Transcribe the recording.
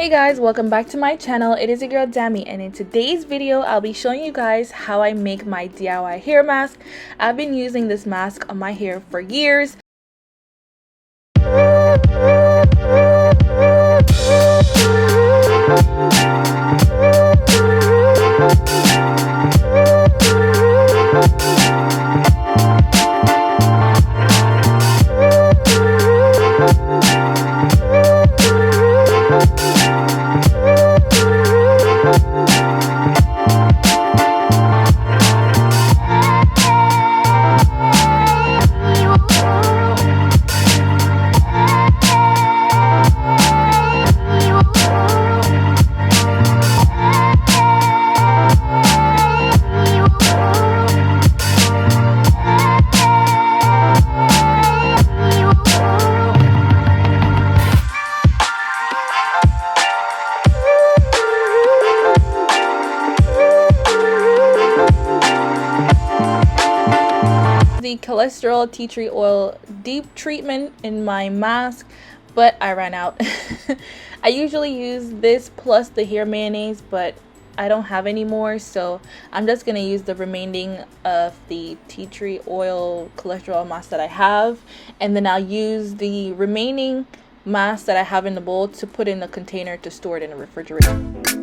Hey guys, welcome back to my channel. It is your girl Dami, and in today's video I'll be showing you guys how I make my DIY hair mask. I've been using this mask on my hair for years. The cholesterol tea tree oil deep treatment in my mask, but I ran out. I usually use this plus the hair mayonnaise, but I don't have any more, so I'm just gonna use the remaining of the tea tree oil cholesterol mask that I have, and then I'll use the remaining mask that I have in the bowl to put in the container to store it in the refrigerator.